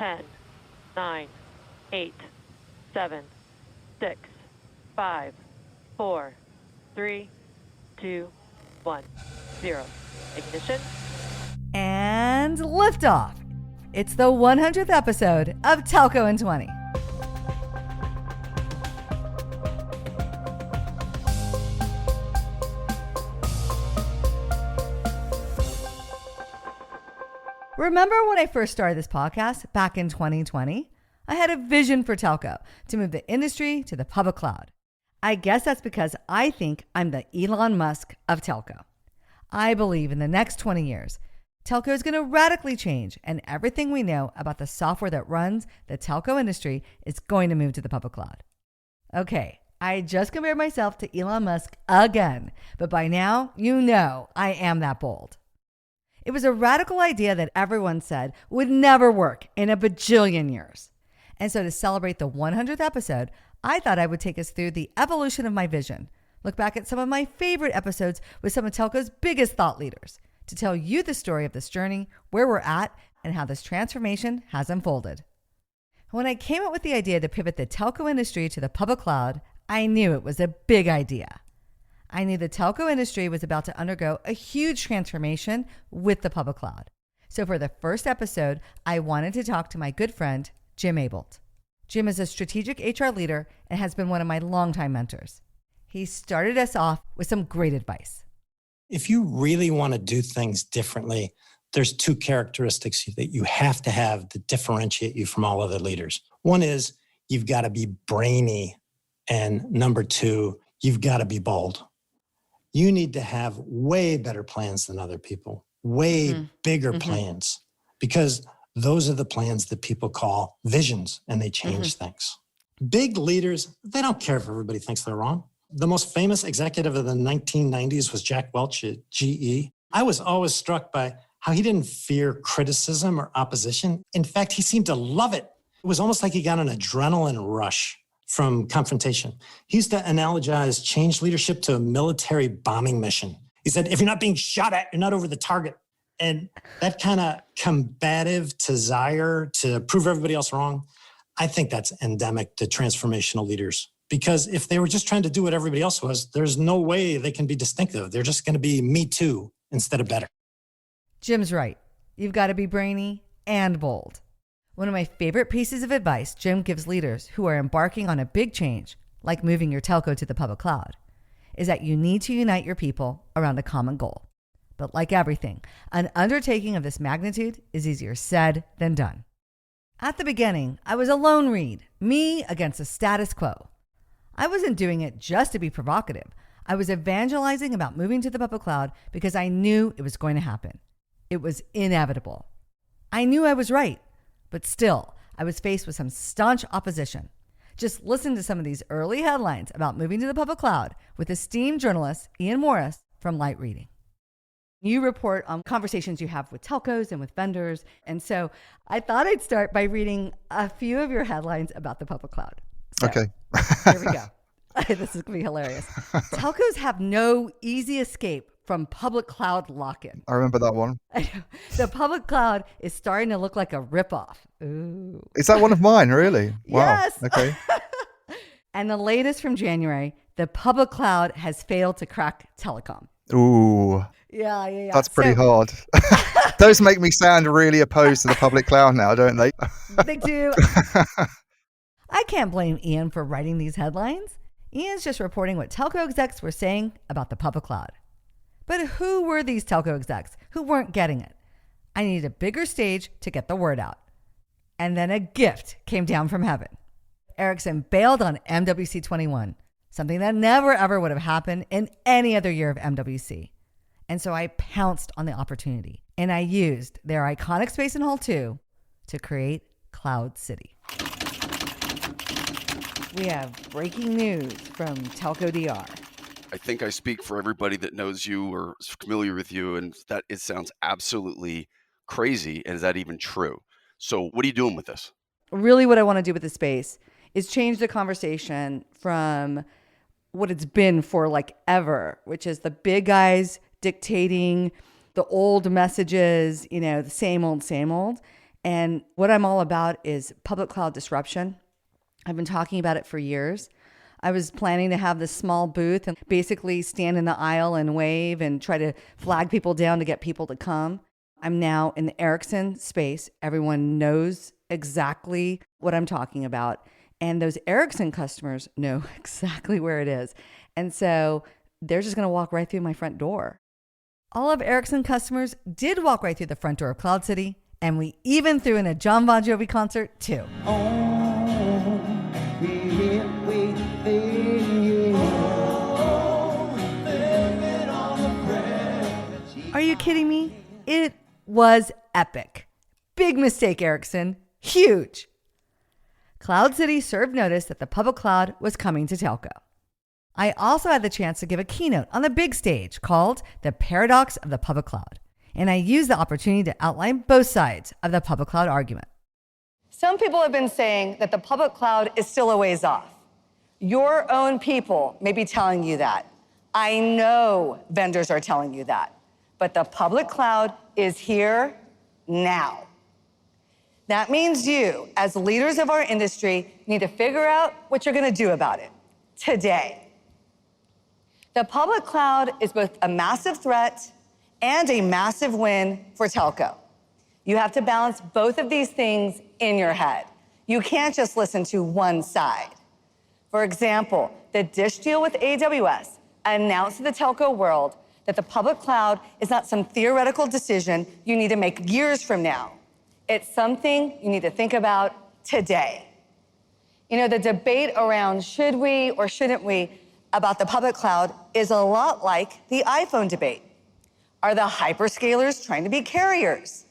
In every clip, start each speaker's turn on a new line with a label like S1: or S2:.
S1: 10, 9, 8, 7, 6, 5, 4, 3, 2, 1, 0. Ignition.
S2: And liftoff. It's the 100th episode of Telco in 20. Remember when I first started this podcast back in 2020? I had a vision for telco to move the industry to the public cloud. I guess that's because I think I'm the Elon Musk of telco. I believe in the next 20 years, telco is going to radically change, and everything we know about the software that runs the telco industry is going to move to the public cloud. Okay, I just compared myself to Elon Musk again, but by now, you know I am that bold. It was a radical idea that everyone said would never work in a bajillion years. And so to celebrate the 100th episode, I thought I would take us through the evolution of my vision, look back at some of my favorite episodes with some of telco's biggest thought leaders, to tell you the story of this journey, where we're at, and how this transformation has unfolded. When I came up with the idea to pivot the telco industry to the public cloud, I knew it was a big idea. I knew the telco industry was about to undergo a huge transformation with the public cloud. So for the first episode, I wanted to talk to my good friend, Jim Abelt. Jim is a strategic HR leader and has been one of my longtime mentors. He started us off with some great advice.
S3: If you really want to do things differently, there's two characteristics that you have to have that differentiate you from all other leaders. One is you've got to be brainy. And number two, you've got to be bold. You need to have way better plans than other people, way bigger plans, because those are the plans that people call visions, and they change things. Big leaders, they don't care if everybody thinks they're wrong. The most famous executive of the 1990s was Jack Welch at GE. I was always struck by how he didn't fear criticism or opposition. In fact, he seemed to love it. It was almost like he got an adrenaline rush from confrontation. He used to analogize change leadership to a military bombing mission. He said, if you're not being shot at, you're not over the target. And that kind of combative desire to prove everybody else wrong, I think that's endemic to transformational leaders. Because if they were just trying to do what everybody else was, there's no way they can be distinctive. They're just going to be me too instead of better.
S2: Jim's right. You've got to be brainy and bold. One of my favorite pieces of advice Jim gives leaders who are embarking on a big change, like moving your telco to the public cloud, is that you need to unite your people around a common goal. But like everything, an undertaking of this magnitude is easier said than done. At the beginning, I was a lone reed, me against the status quo. I wasn't doing it just to be provocative. I was evangelizing about moving to the public cloud because I knew it was going to happen. It was inevitable. I knew I was right. But still, I was faced with some staunch opposition. Just listen to some of these early headlines about moving to the public cloud with esteemed journalist Ian Morris from Light Reading. You report on conversations you have with telcos and with vendors. And so I thought I'd start by reading a few of your headlines about the public cloud. So,
S4: okay.
S2: Here we go. This is going to be hilarious. Telcos have no easy escape from public cloud lock-in.
S4: I remember that one.
S2: The public cloud is starting to look like a ripoff. Ooh.
S4: Is that one of mine, really? Wow.
S2: Yes.
S4: Okay.
S2: And the latest from January, the public cloud has failed to crack telecom.
S4: Ooh.
S2: Yeah.
S4: That's pretty hard. Those make me sound really opposed to the public cloud now, don't they?
S2: They do. I can't blame Ian for writing these headlines. Ian's just reporting what telco execs were saying about the public cloud. But who were these telco execs who weren't getting it? I needed a bigger stage to get the word out. And then a gift came down from heaven. Ericsson bailed on MWC 21, something that never ever would have happened in any other year of MWC. And so I pounced on the opportunity, and I used their iconic space in Hall 2 to create Cloud City. We have breaking news from Telco DR.
S5: I think I speak for everybody that knows you or is familiar with you, and that it sounds absolutely crazy. And is that even true? So what are you doing with this?
S2: Really what I want to do with the space is change the conversation from what it's been for like ever, which is the big guys dictating the old messages, the same old, And what I'm all about is public cloud disruption. I've been talking about it for years. I was planning to have this small booth and basically stand in the aisle and wave and try to flag people down to get people to come. I'm now in the Ericsson space. Everyone knows exactly what I'm talking about. And those Ericsson customers know exactly where it is. And so they're just going to walk right through my front door. All of Ericsson customers did walk right through the front door of Cloud City. And we even threw in a John Bon Jovi concert too. Are you kidding me? It was epic. Big mistake, Ericsson. Huge. Cloud City served notice that the public cloud was coming to telco. I also had the chance to give a keynote on the big stage called The Paradox of the Public Cloud. And I used the opportunity to outline both sides of the public cloud argument. Some people have been saying that the public cloud is still a ways off. Your own people may be telling you that. I know vendors are telling you that. But the public cloud is here now. That means you, as leaders of our industry, need to figure out what you're going to do about it today. The public cloud is both a massive threat and a massive win for telco. You have to balance both of these things in your head. You can't just listen to one side. For example, the Dish deal with AWS announced to the telco world that the public cloud is not some theoretical decision you need to make years from now. It's something you need to think about today. You know, the debate around should we or shouldn't we about the public cloud is a lot like the iPhone debate. Are the hyperscalers trying to be carriers?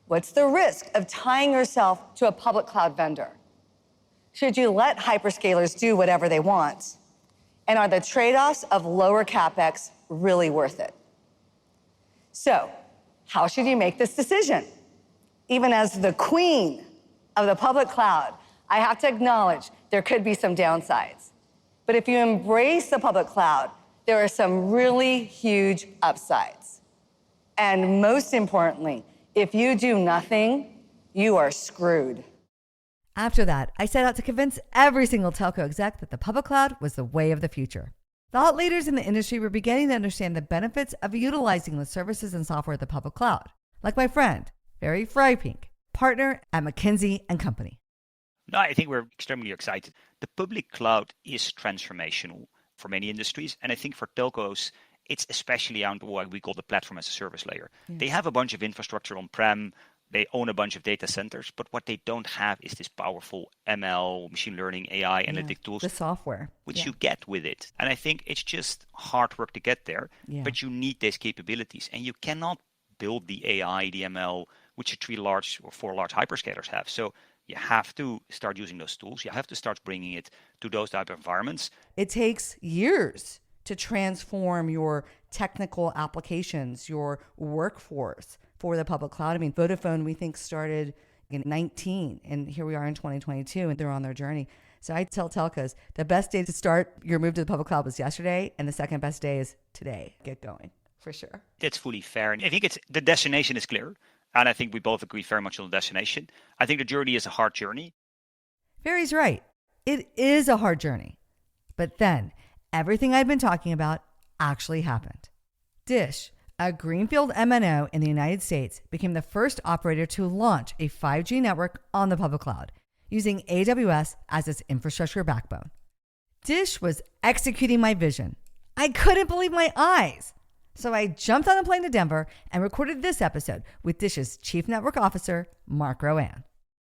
S2: What's the risk of tying yourself to a public cloud vendor? Should you let hyperscalers do whatever they want? And are the trade-offs of lower CapEx really worth it? So, how should you make this decision? Even as the queen of the public cloud, I have to acknowledge there could be some downsides. But if you embrace the public cloud, there are some really huge upsides. And most importantly, if you do nothing, you are screwed. After that, I set out to convince every single telco exec that the public cloud was the way of the future. Thought leaders in the industry were beginning to understand the benefits of utilizing the services and software of the public cloud, like my friend, Barry Freipink, partner at McKinsey & Company.
S6: No, I think we're extremely excited. The public cloud is transformational for many industries, and I think for telcos, it's especially on what we call the platform as a service layer. Yeah. They have a bunch of infrastructure on-prem, they own a bunch of data centers, but what they don't have is this powerful ML, machine learning, AI, analytic tools.
S2: The software.
S6: Which you get with it. And I think it's just hard work to get there, but you need these capabilities. And you cannot build the AI, the ML, which the 4 large hyperscalers have. So you have to start using those tools. You have to start bringing it to those type of environments.
S2: It takes years to transform your technical applications, your workforce for the public cloud. I mean, Vodafone, we think, started in 19, and here we are in 2022, and they're on their journey. So I tell telcos, the best day to start your move to the public cloud was yesterday, and the second best day is today. Get going, for sure.
S6: That's fully fair. And I think the destination is clear, and I think we both agree very much on the destination. I think the journey is a hard journey.
S2: Barry's right. It is a hard journey. But then, everything I'd been talking about actually happened. Dish, a greenfield MNO in the United States, became the first operator to launch a 5G network on the public cloud, using AWS as its infrastructure backbone. Dish was executing my vision. I couldn't believe my eyes. So I jumped on a plane to Denver and recorded this episode with Dish's Chief Network Officer, Mark Rowan.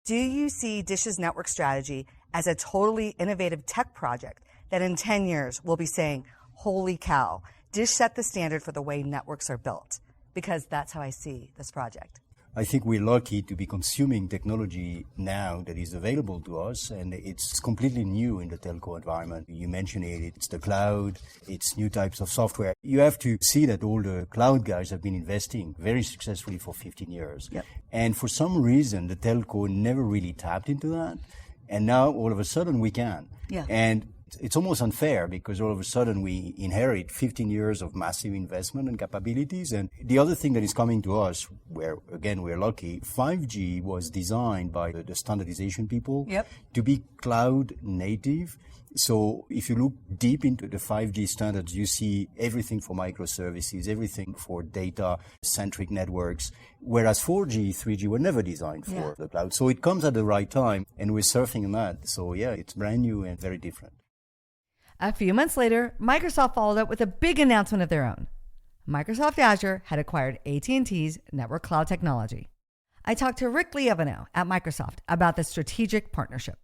S2: Do you see Dish's network strategy as a totally innovative tech project that in 10 years we'll be saying, holy cow, Dish set the standard for the way networks are built? Because that's how I see this project.
S7: I think we're lucky to be consuming technology now that is available to us, and it's completely new in the telco environment. You mentioned it's the cloud, it's new types of software. You have to see that all the cloud guys have been investing very successfully for 15 years.
S2: Yep.
S7: And for some reason, the telco never really tapped into that. And now all of a sudden we can.
S2: Yeah.
S7: And It's almost unfair because all of a sudden we inherit 15 years of massive investment and capabilities. And the other thing that is coming to us, where again we're lucky, 5G was designed by the standardization people to be cloud native. So if you look deep into the 5G standards, you see everything for microservices, everything for data-centric networks, whereas 4G, 3G were never designed for the cloud. So it comes at the right time, and we're surfing on that. So yeah, it's brand new and very different.
S2: A few months later, Microsoft followed up with a big announcement of their own. Microsoft Azure had acquired AT&T's network cloud technology. I talked to Rick Lievino at Microsoft about the strategic partnership.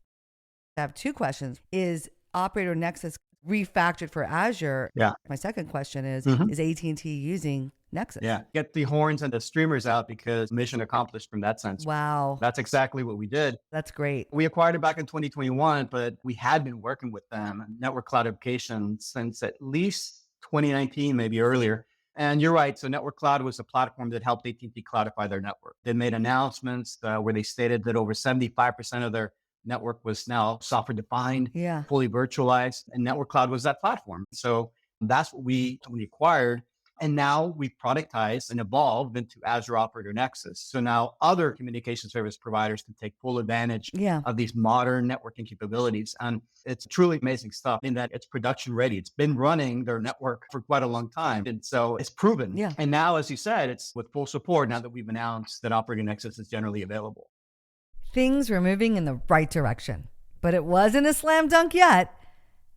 S2: I have two questions. Is Operator Nexus refactored for Azure?
S8: Yeah.
S2: My second question is AT&T using Nexus?
S8: Yeah. Get the horns and the streamers out because mission accomplished from that sense.
S2: Wow.
S8: That's exactly what we did.
S2: That's great.
S8: We acquired it back in 2021, but we had been working with them, network cloud applications, since at least 2019, maybe earlier. And you're right. So Network Cloud was a platform that helped AT&T cloudify their network. They made announcements where they stated that over 75% of their network was now software defined, fully virtualized, and Network Cloud was that platform. So that's what we acquired. And now we productized and evolved into Azure Operator Nexus. So now other communication service providers can take full advantage of these modern networking capabilities. And it's truly amazing stuff in that it's production ready. It's been running their network for quite a long time. And so it's proven.
S2: Yeah.
S8: And now, as you said, it's with full support now that we've announced that Operator Nexus is generally available.
S2: Things were moving in the right direction, but it wasn't a slam dunk yet.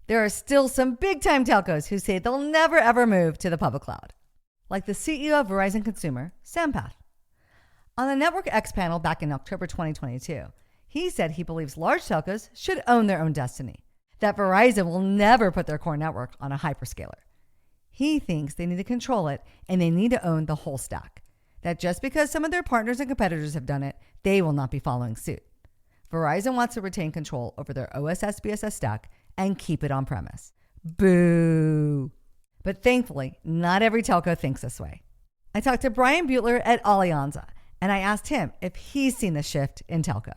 S2: There are still some big-time telcos who say they'll never, ever move to the public cloud, like the CEO of Verizon Consumer, Sampath. On the Network X panel back in October 2022, he said he believes large telcos should own their own destiny, that Verizon will never put their core network on a hyperscaler. He thinks they need to control it and they need to own the whole stack, that just because some of their partners and competitors have done it, they will not be following suit. Verizon wants to retain control over their OSS/BSS stack and keep it on premise. Boo. But thankfully, not every telco thinks this way. I talked to Brian Butler at Alianza, and I asked him if he's seen the shift in telco.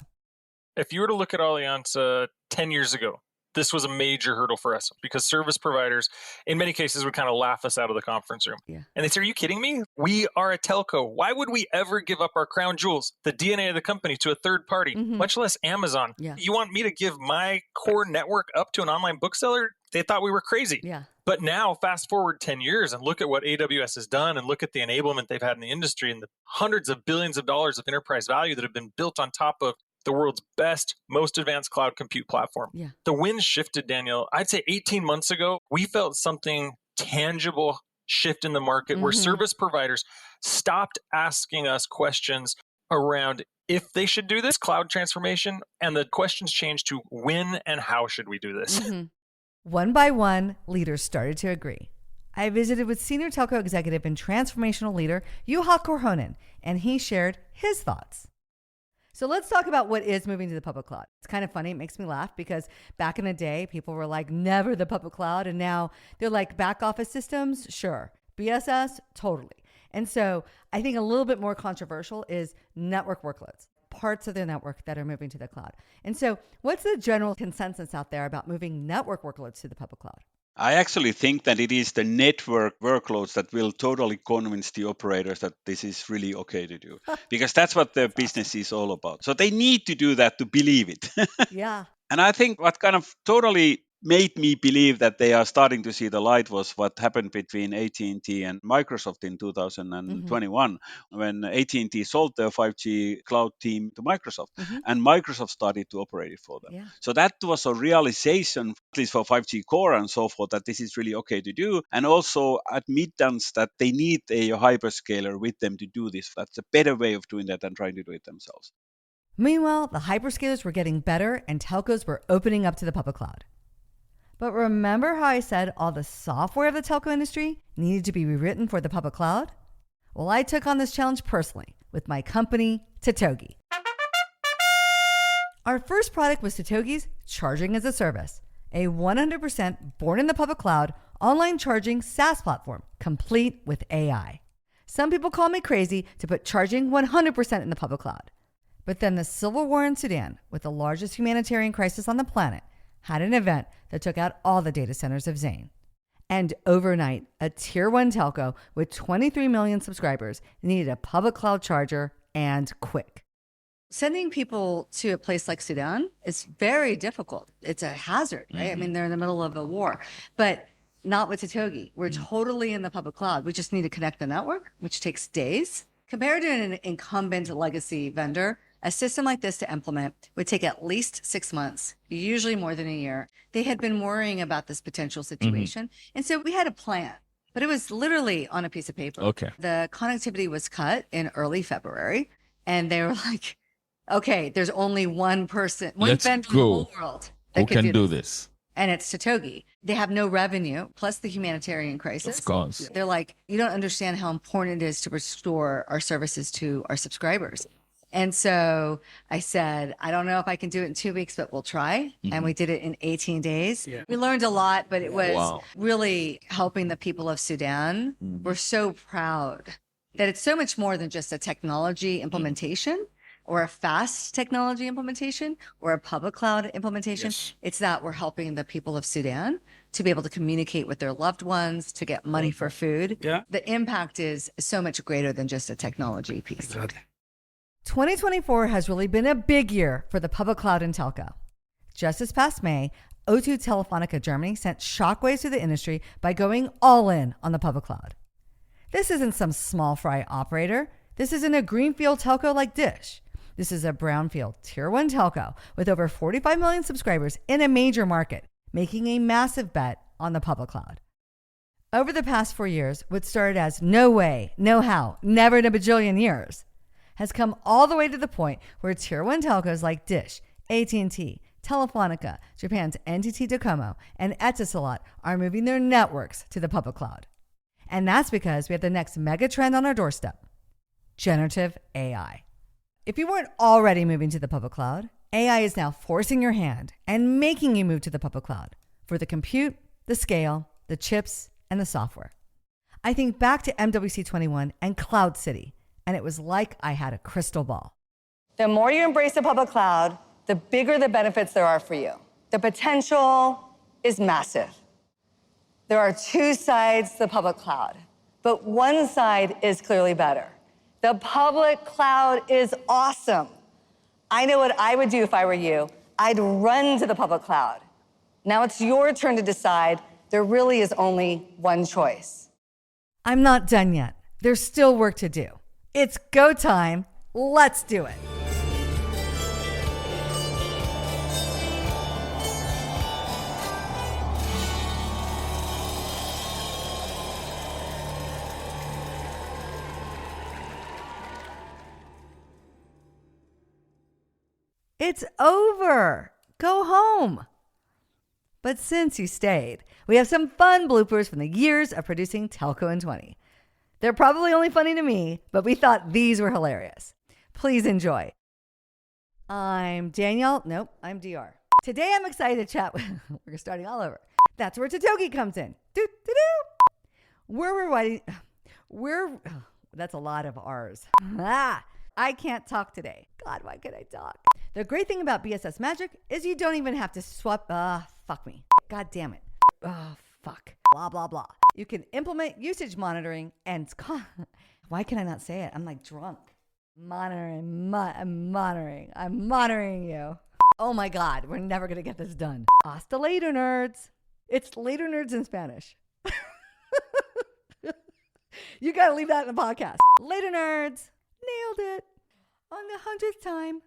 S9: If you were to look at Alianza 10 years ago, this was a major hurdle for us because service providers, in many cases, would kind of laugh us out of the conference room.
S2: Yeah.
S9: And they say, are you kidding me? We are a telco. Why would we ever give up our crown jewels, the DNA of the company, to a third party, much less Amazon?
S2: Yeah.
S9: You want me to give my core network up to an online bookseller? They thought we were crazy.
S2: Yeah.
S9: But now, fast forward 10 years and look at what AWS has done and look at the enablement they've had in the industry and the hundreds of billions of dollars of enterprise value that have been built on top of the world's best, most advanced cloud compute platform.
S2: Yeah.
S9: The wind shifted, Daniel. I'd say 18 months ago, we felt something tangible shift in the market where service providers stopped asking us questions around if they should do this cloud transformation, and the questions changed to when and how should we do this.
S2: One by one, leaders started to agree. I visited with senior telco executive and transformational leader Juha Korhonen, and he shared his thoughts. So let's talk about what is moving to the public cloud. It's kind of funny. It makes me laugh because back in the day, people were like, never the public cloud. And now they're like back office systems. Sure. BSS, totally. And so I think a little bit more controversial is network workloads, parts of the network that are moving to the cloud. And so what's the general consensus out there about moving network workloads to the public cloud?
S10: I actually think that it is the network workloads that will totally convince the operators that this is really okay to do, because that's what their business is all about. So they need to do that to believe it.
S2: Yeah.
S10: And I think what kind of totally made me believe that they are starting to see the light was what happened between AT&T and Microsoft in 2021 when AT&T sold their 5G cloud team to Microsoft and Microsoft started to operate it for them.
S2: Yeah.
S10: So that was a realization, at least for 5G core and so forth, that this is really okay to do, and also admittance that they need a hyperscaler with them to do this. That's a better way of doing that than trying to do it themselves.
S2: Meanwhile, the hyperscalers were getting better and telcos were opening up to the public cloud. But remember how I said all the software of the telco industry needed to be rewritten for the public cloud? Well, I took on this challenge personally with my company, Totogi. Our first product was Totogi's Charging as a Service, a 100% born in the public cloud online charging SaaS platform, complete with AI. Some people call me crazy to put charging 100% in the public cloud. But then the civil war in Sudan, with the largest humanitarian crisis on the planet, had an event that took out all the data centers of Zain. And overnight, a tier 1 telco with 23 million subscribers needed a public cloud charger and quick. Sending people to a place like Sudan is very difficult. It's a hazard, right? I mean, they're in the middle of a war, but not with Totogi. We're totally in the public cloud. We just need to connect the network, which takes days. Compared to an incumbent legacy vendor, a system like this to implement would take at least 6 months, usually more than a year. They had been worrying about this potential situation. And so we had a plan, but it was literally on a piece of paper.
S11: Okay.
S2: The connectivity was cut in early February, and they were like, okay, there's only one person, one
S11: Let's
S2: vendor in the
S11: go.
S2: whole world that
S11: Who
S2: could
S11: can do this?
S2: And it's Totogi. They have no revenue, plus the humanitarian crisis.
S11: Of course.
S2: They're like, you don't understand how important it is to restore our services to our subscribers. And so I said, I don't know if I can do it in 2 weeks, but we'll try. And we did it in 18 days. We learned a lot, but it was really helping the people of Sudan. We're so proud that it's so much more than just a technology implementation or a fast technology implementation or a public cloud implementation. It's that we're helping the people of Sudan to be able to communicate with their loved ones, to get money for food. The impact is so much greater than just a technology piece. 2024 has really been a big year for the public cloud and telco. Just this past May, O2 Telefonica Germany sent shockwaves through the industry by going all in on the public cloud. This isn't some small fry operator. This isn't a greenfield telco like Dish. This is a brownfield tier 1 telco with over 45 million subscribers in a major market, making a massive bet on the public cloud. Over the past 4 years, what started as no way, no how, never in a bajillion years, has come all the way to the point where tier 1 telcos like Dish, AT&T, Telefonica, Japan's NTT Docomo, and Etisalat are moving their networks to the public cloud. And that's because we have the next mega trend on our doorstep, generative AI. If you weren't already moving to the public cloud, AI is now forcing your hand and making you move to the public cloud for the compute, the scale, the chips, and the software. I think back to MWC21 and Cloud City, and it was like I had a crystal ball. The more you embrace the public cloud, the bigger the benefits there are for you. The potential is massive. There are two sides to the public cloud, but one side is clearly better. The public cloud is awesome. I know what I would do if I were you. I'd run to the public cloud. Now it's your turn to decide. There really is only one choice. I'm not done yet. There's still work to do. It's go time. Let's do it. It's over. Go home. But since you stayed, we have some fun bloopers from the years of producing Telco in 20. They're probably only funny to me, but we thought these were hilarious. Please enjoy. I'm Danielle. Nope, I'm DR. Today I'm excited to chat with... We're starting all over. That's where Totogi comes in. That's a lot of R's. I can't talk today. God, why can't I talk? The great thing about BSS Magic is you don't even have to swap. Fuck me. God damn it. Fuck. Blah, blah, blah. You can implement usage monitoring and... Why can I not say it? I'm like drunk. I'm monitoring you. Oh my God, we're never going to get this done. Hasta later, nerds. It's later, nerds in Spanish. You got to leave that in the podcast. Later, nerds. Nailed it. On the 100th time.